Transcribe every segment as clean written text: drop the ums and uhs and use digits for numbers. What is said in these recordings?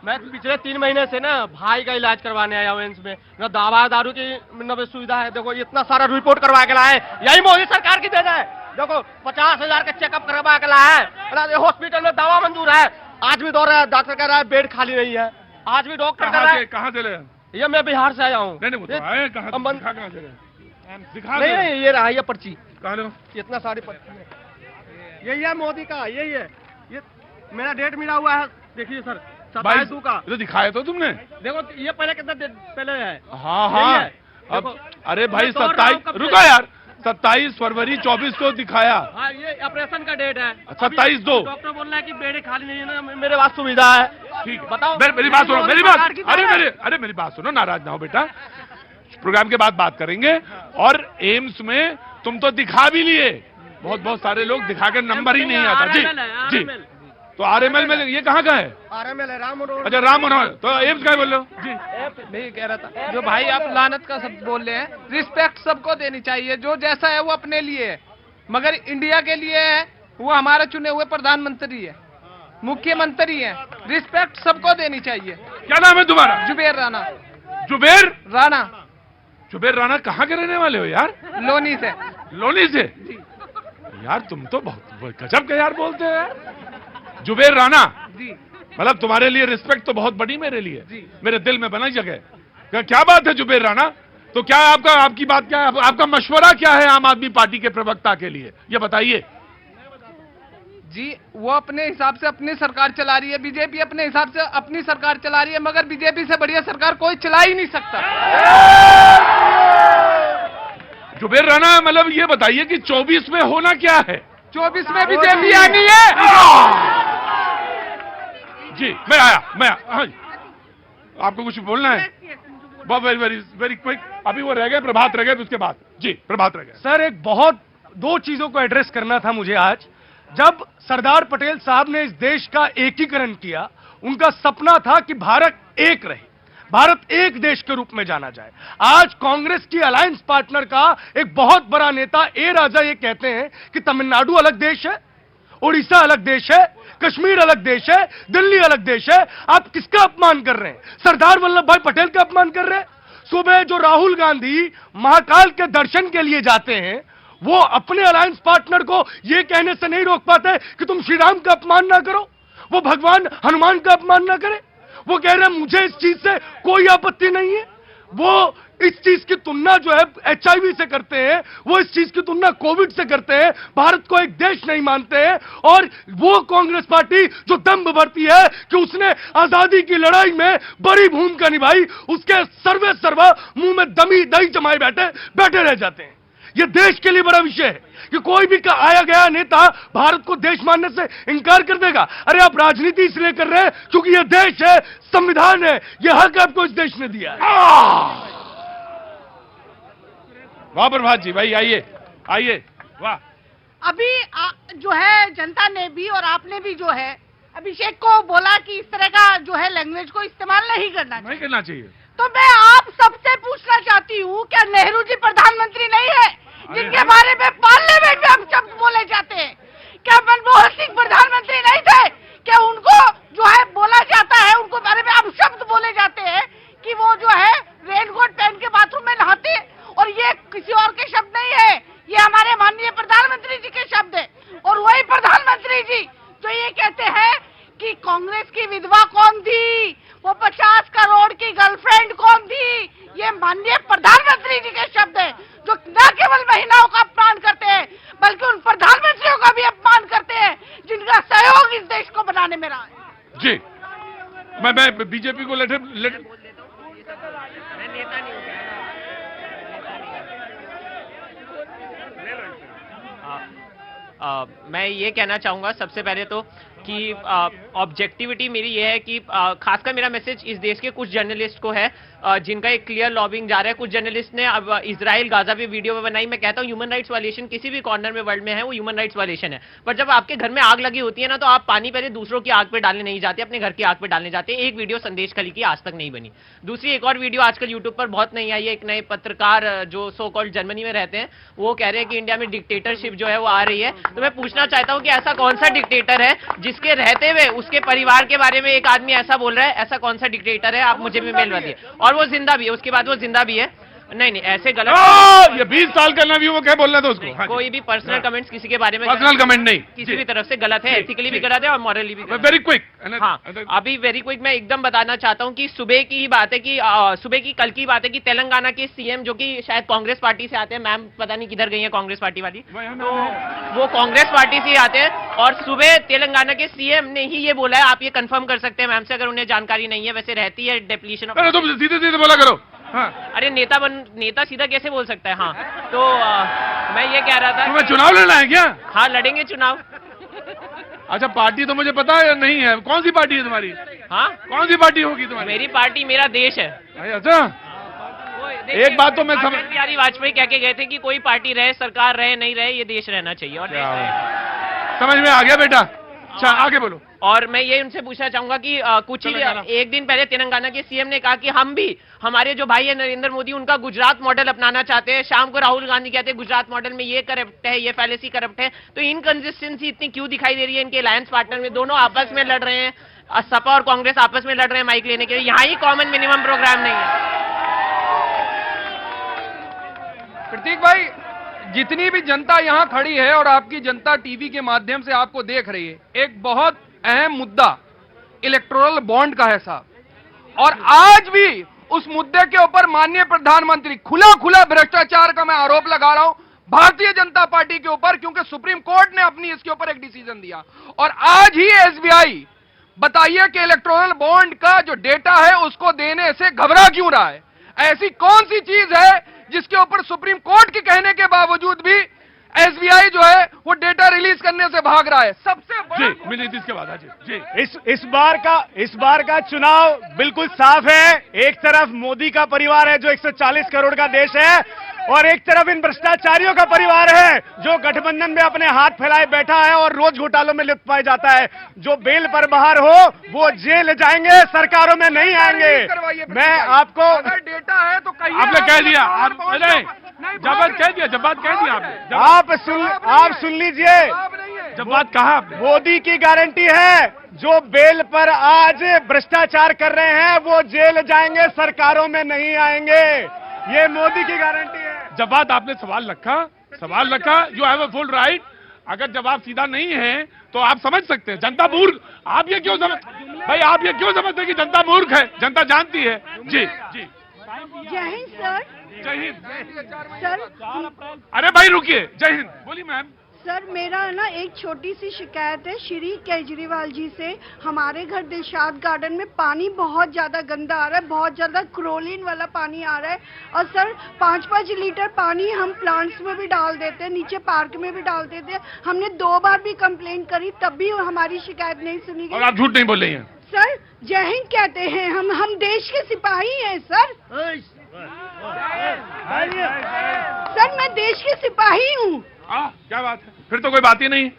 मैं पिछले 3 महीने से ना भाई का इलाज करवाने आया हूँ एम्स में, न दवा दारू की न सुविधा है। देखो इतना सारा रिपोर्ट करवा के लाए, यही मोदी सरकार की देन है। देखो 50,000 का चेकअप करवा के लाया है, हॉस्पिटल में दवा मंजूर है, आज भी दौड़ रहा है, डॉक्टर कह रहा है बेड खाली नहीं है, आज भी डॉक्टर कह रहा है। कहाँ से ले? ये मैं बिहार से आया हूँ। नहीं दिखा नहीं, ये रहा, ये पर्ची कहाँ लो? इतना सारी पर्ची है, यही है मोदी का, यही है, ये मेरा डेट मिला हुआ है, देखिए सर 27 का। तो दिखाया तो तुमने? देखो ये पहले कितना पहले है। हाँ अब अरे भाई 27 रुका यार, 27 फरवरी 24 को दिखाया। हाँ ये ऑपरेशन का डेट है, 27/2। डॉक्टर बोल रहा है कि बेड खाली नहीं है ना, मेरे पास सुविधा है। ठीक है, बताओ मेरी बात सुनो, मेरी बात, अरे मेरी बात सुनो, नाराज ना हो बेटा, प्रोग्राम के बाद बात करेंगे। और एम्स में तुम तो दिखा भी लिए, बहुत सारे लोग दिखा के नंबर ही नहीं आता। जी जी, तो RML में ये कहाँ का है? RML है, राम मनोहर। अच्छा राम मनोहर, तो एम्स का बोल रहे हो? जी मैं कह रहा था, जो भाई आप लानत का शब्द बोल रहे हैं, रिस्पेक्ट सबको देनी चाहिए, जो जैसा है वो अपने लिए है, मगर इंडिया के लिए है, वो हमारे चुने हुए प्रधानमंत्री है, मुख्यमंत्री है, रिस्पेक्ट सबको देनी चाहिए। क्या नाम है तुम्हारा? जुबेर राणा। जुबेर राणा। जुबेर राणा कहाँ के रहने वाले हो यार? लोनी से। लोनी से? यार तुम तो बहुत गजब के यार बोलते हो यार। जुबेर राणा जी, मतलब तुम्हारे लिए रिस्पेक्ट तो बहुत बड़ी मेरे लिए, मेरे दिल में बना जगह। क्या बात है जुबेर राणा? तो क्या आपकी बात क्या है, आपका मशवरा क्या है आम आदमी पार्टी के प्रवक्ता के लिए, ये बताइए। जी वो अपने हिसाब से अपनी सरकार चला रही है, बीजेपी अपने हिसाब से अपनी सरकार चला रही है, मगर बीजेपी से बढ़िया सरकार कोई चला ही नहीं सकता। जुबेर राणा मतलब ये बताइए कि 24 में होना क्या है? 24 में बीजेपी आनी है। जी मैं आया। हाँ, आपको कुछ बोलना है? बहुत वेरी क्विक। अभी वो रह गए, प्रभात रह गए, तो उसके बाद जी प्रभात रह गए। सर एक बहुत 2 चीजों को एड्रेस करना था मुझे आज। जब सरदार पटेल साहब ने इस देश का एकीकरण किया, उनका सपना था कि भारत एक रहे, भारत एक देश के रूप में जाना जाए। आज कांग्रेस की अलायंस पार्टनर का एक बहुत बड़ा नेता ए राजा ये कहते हैं कि तमिलनाडु अलग देश है, उड़ीसा अलग देश है, कश्मीर अलग देश है, दिल्ली अलग देश है। आप किसका अपमान कर रहे हैं? सरदार वल्लभ भाई पटेल का अपमान कर रहे हैं। सुबह जो राहुल गांधी महाकाल के दर्शन के लिए जाते हैं, वो अपने अलायंस पार्टनर को यह कहने से नहीं रोक पाते कि तुम श्री राम का अपमान ना करो, वो भगवान हनुमान का अपमान ना करे। वो कह रहे हैं मुझे इस चीज से कोई आपत्ति नहीं है। वो इस चीज की तुलना जो है HIV से करते हैं, वो इस चीज की तुलना कोविड से करते हैं, भारत को एक देश नहीं मानते हैं। और वो कांग्रेस पार्टी जो दम्भ भरती है कि उसने आजादी की लड़ाई में बड़ी भूमिका निभाई, उसके सर्वे सर्वा मुंह में दही जमाए बैठे रह जाते हैं। ये देश के लिए बड़ा विषय है कि कोई भी आया गया नेता भारत को देश मानने से इनकार कर देगा। अरे आप राजनीति इसलिए कर रहे हैं क्योंकि ये देश है, संविधान है, ये हक आपको इस देश ने दिया है। वाह प्रभात जी, भाई आइए वाह। अभी जो है जनता ने भी और आपने भी जो है अभिषेक को बोला कि इस तरह का जो है लैंग्वेज को इस्तेमाल नहीं करना चाहिए। तो मैं आप सबसे पूछना चाहती हूँ, क्या नेहरू जी प्रधानमंत्री नहीं है जिनके बारे में पार्लियामेंट में हम शब्द बोले जाते हैं? क्या मनमोहन सिंह प्रधानमंत्री नहीं थे? क्या उनको जो है बोला जाता है, उनको बारे में अब शब्द बोले जाते हैं कि वो जो है रेनकोट पहन के बाथरूम में नहाते हैं? और ये किसी और के शब्द नहीं है, ये हमारे माननीय प्रधानमंत्री जी के शब्द है। और वही प्रधानमंत्री जी जो ये कहते हैं कि कांग्रेस की विधवा कौन थी, वो 50 करोड़ की गर्लफ्रेंड कौन थी, ये माननीय प्रधानमंत्री जी के शब्द है, जो न केवल महिलाओं का अपमान करते हैं बल्कि उन प्रधानमंत्रियों का भी अपमान करते हैं जिनका सहयोग इस देश को बनाने में रहा है। जी मैं बीजेपी को लेटर मैं ये कहना चाहूँगा सबसे पहले तो कि ऑब्जेक्टिविटी मेरी ये है कि खासकर मेरा मैसेज इस देश के कुछ जर्नलिस्ट को है जिनका एक क्लियर लॉबिंग जा रहा है। कुछ जर्नलिस्ट ने अब इजराइल गाजा पे वीडियो बनाई। मैं कहता हूँ ह्यूमन राइट्स वायलेशन किसी भी कॉर्नर में वर्ल्ड में है, वो ह्यूमन राइट्स वायलेशन है। पर जब आपके घर में आग लगी होती है ना, तो आप पानी पहले दूसरों की आग पे डालने नहीं जाते, अपने घर की आग पे डालने जाते हैं। एक वीडियो संदेश खली की आज तक नहीं बनी। दूसरी एक और वीडियो आजकल यूट्यूब पर बहुत नहीं आई है। एक नए पत्रकार जो सो कॉल्ड जर्मनी में रहते हैं, वो कह रहे हैं कि इंडिया में डिक्टेटरशिप जो है वो आ रही है। तो मैं पूछना चाहता हूँ कि ऐसा कौन सा डिक्टेटर है जिस उसके रहते हुए उसके परिवार के बारे में एक आदमी ऐसा बोल रहा है, ऐसा कौन सा डिक्टेटर है? आप मुझे भी मेल बताइए। और वो जिंदा भी है, उसके बाद वो जिंदा भी है। नहीं नहीं, ऐसे गलत। ये 20 साल का नबी, वो क्या बोलना था उसको? कोई भी पर्सनल कमेंट्स किसी के बारे में, पर्सनल कमेंट नहीं, किसी भी तरफ से गलत है, एथिकली भी गलत है और मॉरली भी। Very quick. हाँ, अभी वेरी क्विक मैं एकदम बताना चाहता हूँ कि सुबह की ही बात है कि सुबह की कल की बात है कि तेलंगाना के सीएम जो कि शायद कांग्रेस पार्टी से आते हैं, मैम पता नहीं किधर गई है कांग्रेस पार्टी वाली, तो वो कांग्रेस पार्टी से ही आते हैं और सुबह तेलंगाना के सीएम ने ही ये बोला है, आप ये कंफर्म कर सकते हैं मैम से अगर उन्हें जानकारी नहीं है, वैसे रहती है डेप्लीशन। तुम सीधे सीधे बोला करो। हाँ। अरे नेता सीधा कैसे बोल सकता है? हाँ, तो मैं ये कह रहा था, तुम्हें चुनाव लड़ना है क्या? हाँ, लड़ेंगे चुनाव। अच्छा, पार्टी तो मुझे पता है या नहीं है? कौन सी पार्टी है तुम्हारी? हाँ, कौन सी पार्टी होगी तुम्हारी? मेरी पार्टी मेरा देश है। अच्छा, एक बात तो मैं समझ, अटल बिहारी वाजपेयी कह के गए थे कि कोई पार्टी रहे, सरकार रहे, नहीं रहे, ये देश रहना चाहिए। और समझ में आ गया बेटा। अच्छा, आगे बोलो। और मैं ये उनसे पूछना चाहूंगा कि कुछ ही एक दिन पहले तेलंगाना के सीएम ने कहा कि हम भी, हमारे जो भाई है नरेंद्र मोदी, उनका गुजरात मॉडल अपनाना चाहते हैं। शाम को राहुल गांधी कहते हैं गुजरात मॉडल में ये करप्ट है, ये फैलेसी करप्ट है। तो इनकंसिस्टेंसी इतनी क्यों दिखाई दे रही है इनके अलायंस पार्टनर में? दोनों आपस में लड़ रहे हैं, सपा और कांग्रेस आपस में लड़ रहे हैं माइक लेने के लिए, यहाँ ही कॉमन मिनिमम प्रोग्राम नहीं है। प्रतीक भाई, जितनी भी जनता यहाँ खड़ी है और आपकी जनता टीवी के माध्यम से आपको देख रही है, एक बहुत अहम मुद्दा इलेक्टोरल बॉन्ड का है साहब। और आज भी उस मुद्दे के ऊपर माननीय प्रधानमंत्री खुला भ्रष्टाचार का मैं आरोप लगा रहा हूं भारतीय जनता पार्टी के ऊपर, क्योंकि सुप्रीम कोर्ट ने अपनी इसके ऊपर एक डिसीजन दिया। और आज ही एसबीआई बताइए कि इलेक्टोरल बॉन्ड का जो डेटा है उसको देने से घबरा क्यों रहा है? ऐसी कौन सी चीज है जिसके ऊपर सुप्रीम कोर्ट के कहने के बावजूद भी एसबीआई जो है वो डेटा रिलीज करने से भाग रहा है? सबसे बड़ा नीतीश के बाद जी, इस बार का चुनाव बिल्कुल साफ है। एक तरफ मोदी का परिवार है जो 140 करोड़ का देश है, और एक तरफ इन भ्रष्टाचारियों का परिवार है जो गठबंधन में अपने हाथ फैलाए बैठा है और रोज घोटालों में लिप्त पाया जाता है। जो बेल पर बाहर हो वो जेल जाएंगे, सरकारों में नहीं आएंगे। मैं आपको, अगर डेटा है तो कहिए। आपने कह दिया, जब बात कह दिया आपने, आप सुन लीजिए, जब बात कहा मोदी की गारंटी है जो बेल पर आज भ्रष्टाचार कर रहे हैं वो जेल जाएंगे, सरकारों में नहीं आएंगे। ये मोदी की गारंटी है। जब बात आपने सवाल रखा, you have a full right. अगर जवाब सीधा नहीं है तो आप समझ सकते हैं जनता मूर्ख। आप ये क्यों समझते हैं कि जनता मूर्ख है? जनता जानती है। जी। जय हिंद सर। जय हिंद सर, अरे भाई रुकिए, जय हिंद बोली मैम। सर मेरा ना एक छोटी सी शिकायत है श्री केजरीवाल जी से। हमारे घर दिलशाद गार्डन में पानी बहुत ज्यादा गंदा आ रहा है, बहुत ज्यादा क्लोरीन वाला पानी आ रहा है। और सर 5-5 लीटर पानी हम प्लांट्स में भी डाल देते हैं, नीचे पार्क में भी डाल देते हैं। हमने 2 बार भी कंप्लेंट करी, तब भी हमारी शिकायत नहीं सुनी गई। और आप झूठ नहीं बोल रही हैं। सर जय हिंद कहते हैं, हम देश के सिपाही हैं सर। सर मैं देश के सिपाही हूँ। क्या बात है? फिर तो कोई बात ही नहीं।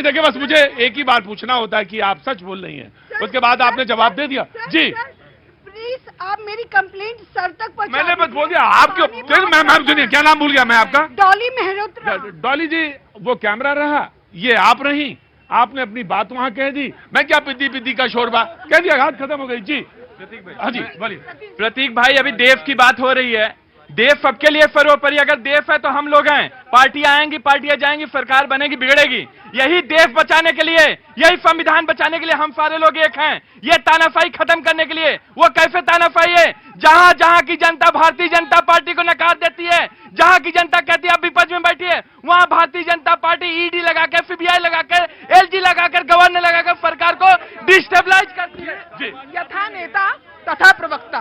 देखिए, बस मुझे एक ही बार पूछना होता है कि आप सच बोल रही हैं, उसके बाद आपने जवाब दे दिया। जी प्लीज आप मेरी कंप्लेंट सर तक पहुंचा। मैंने बस बोल दिया। आप क्यों? मैम सुनिए, क्या नाम भूल गया मैं आपका? डॉली मेहरोत्रा। डॉली जी, वो कैमरा रहा, ये आप रही, आपने अपनी बात वहां कह दी। मैं क्या पिद्दी का शोरबा कह दिया, बात खत्म हो गई। जी प्रतीक भाई। हाँ जी बोलिए। प्रतीक भाई, अभी देव की बात हो रही है। देव सबके लिए सर्वोपरि। अगर देव है तो हम लोग हैं। पार्टियां आएंगी, पार्टियां जाएंगी, सरकार बनेगी, बिगड़ेगी। यही देश बचाने के लिए, यही संविधान बचाने के लिए हम सारे लोग एक हैं। ये तानाशाही खत्म करने के लिए। वो कैसे तानाशाही है? जहां जहां की जनता भारतीय जनता पार्टी को नकार देती है, जहां की जनता कहती है अब विपक्ष में बैठी है, वहां भारतीय जनता पार्टी ईडी लगाकर, सीबीआई लगाकर, एलजी लगाकर, गवर्नर लगाकर सरकार को डिस्टेबलाइज करती है। यथा नेता तथा प्रवक्ता।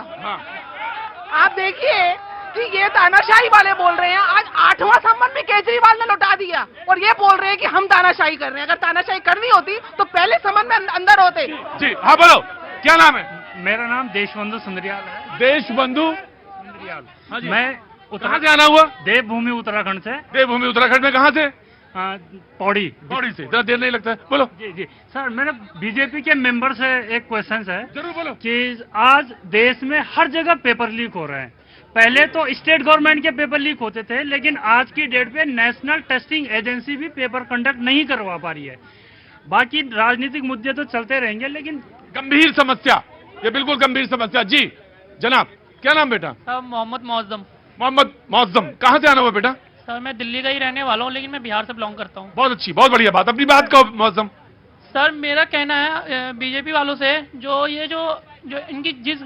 आप देखिए कि ये तानाशाही वाले बोल रहे हैं। आज 8वां सम्मान भी केजरीवाल ने लौटा दिया और ये बोल रहे हैं कि हम तानाशाही कर रहे हैं। अगर तानाशाही करनी होती तो पहले सम्मान में अंदर होते। जी हाँ बोलो, क्या नाम है? मेरा नाम देशबंधु सुंदरियाल है। देशबंधु सुंदरियाल। हाँ जी। मैं कहाँ से आना हुआ? देवभूमि उत्तराखंड से। देवभूमि उत्तराखंड में कहाँ से? पौड़ी से। ज़रा देर नहीं लगता है, बोलो। जी सर, मेरे बीजेपी के मेंबर से एक क्वेश्चन है। जरूर बोलो। कि आज देश में हर जगह पेपर लीक हो रहे हैं। पहले तो स्टेट गवर्नमेंट के पेपर लीक होते थे, लेकिन आज की डेट पे नेशनल टेस्टिंग एजेंसी भी पेपर कंडक्ट नहीं करवा पा रही है। बाकी राजनीतिक मुद्दे तो चलते रहेंगे, लेकिन गंभीर समस्या, ये बिल्कुल गंभीर समस्या। जी जनाब, क्या नाम बेटा? सर मोहम्मद मौजम। मोहम्मद मौजम, कहाँ से आना हुआ बेटा? सर मैं दिल्ली का ही रहने वाला हूँ, लेकिन मैं बिहार से बिलोंग करता हूँ। बहुत अच्छी, बहुत बढ़िया बात। अपनी बात कहो मौजम। सर मेरा कहना है बीजेपी वालों से, जो इनकी जिस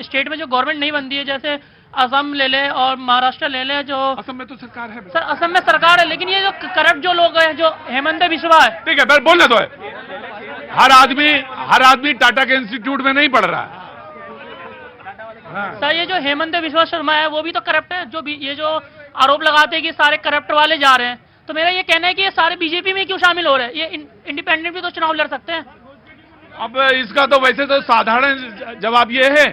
स्टेट में जो गवर्नमेंट नहीं बनती है, जैसे असम ले ले और महाराष्ट्र ले ले, जो असम में तो सरकार है सर असम में सरकार है, लेकिन ये जो करप्ट जो लोग हैं, जो हेमंत बिस्वा है। ठीक है, फिर बोलने दो है। हर आदमी टाटा के इंस्टीट्यूट में नहीं पढ़ रहा है। सर ये जो हेमंत बिस्वा शर्मा है वो भी तो करप्ट है, जो भी ये जो आरोप लगाते हैं कि सारे करप्ट वाले जा रहे हैं। तो मेरा ये कहना है कि ये सारे बीजेपी में क्यों शामिल हो रहे हैं? ये इंडिपेंडेंट भी तो चुनाव लड़ सकते हैं। अब इसका तो वैसे तो साधारण जवाब ये है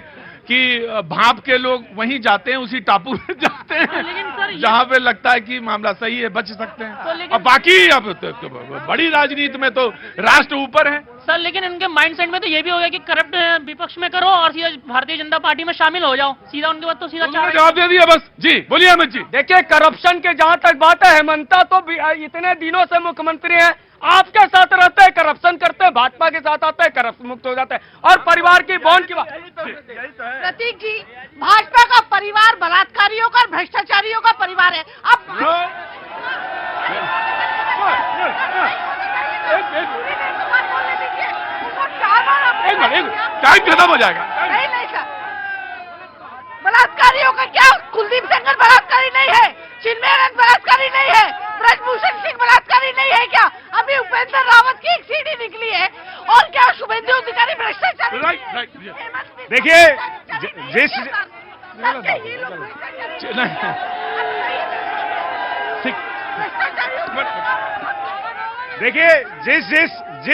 कि भाप के लोग वहीं जाते हैं, उसी टापू में जाते हैं जहां पे लगता है कि मामला सही है, बच सकते हैं। अब बाकी अब तो बड़ी राजनीति में तो राष्ट्र ऊपर है सर, लेकिन इनके माइंडसेट में तो ये भी हो गया कि करप्ट विपक्ष में करो और सीधा भारतीय जनता पार्टी में शामिल हो जाओ, सीधा उनके बाद तो सीधा जवाब दे दिया बस। जी बोलिए अमित जी। देखिए, करप्शन के जहां तक बात है, हेमंता तो इतने दिनों से मुख्यमंत्री हैं, आपके साथ रहते हैं, करप्शन करते हैं, भाजपा के साथ आते हैं, करप्शन मुक्त हो जाते हैं। और परिवार की बॉन्ड की बात, प्रतीक जी, भाजपा का परिवार बलात्कारियों का और भ्रष्टाचारियों का परिवार है। अब टाइम खत्म हो जाएगा। नहीं सर, बलात्कारियों का क्या? कुलदीप सेंगर बलात्कारी नहीं है, चिन्मयानंद बलात्कारी नहीं है, ब्रजभूषण सिंह बलात्कारी नहीं है क्या? अभी उपेंद्र रावत की एक सीडी निकली है, और क्या शुभेंदु अधिकारी भ्रष्टाचारी? देखिए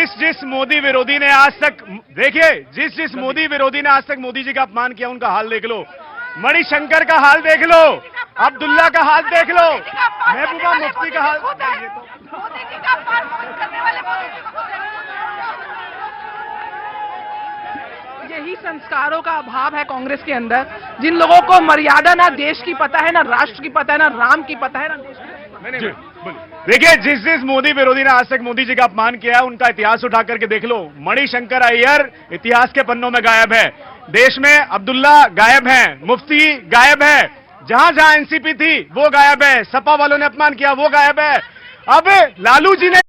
जिस मोदी विरोधी ने आज तक मोदी जी का अपमान किया, उनका हाल देख लो। मणिशंकर का हाल देख लो, अब्दुल्ला का हाल देख लो, महबूबा मुफ्ती का हाल। यही संस्कारों का अभाव है कांग्रेस के अंदर। जिन लोगों को मर्यादा ना देश की पता है, ना राष्ट्र की पता है, ना राम की पता है, ना देश की। देखिए, जिस मोदी विरोधी ने आज तक मोदी जी का अपमान किया है, उनका इतिहास उठा करके देख लो। मणिशंकर अय्यर इतिहास के पन्नों में गायब है, देश में अब्दुल्ला गायब है, मुफ्ती गायब है, जहां जहां एनसीपी थी वो गायब है, सपा वालों ने अपमान किया वो गायब है। अब लालू जी ने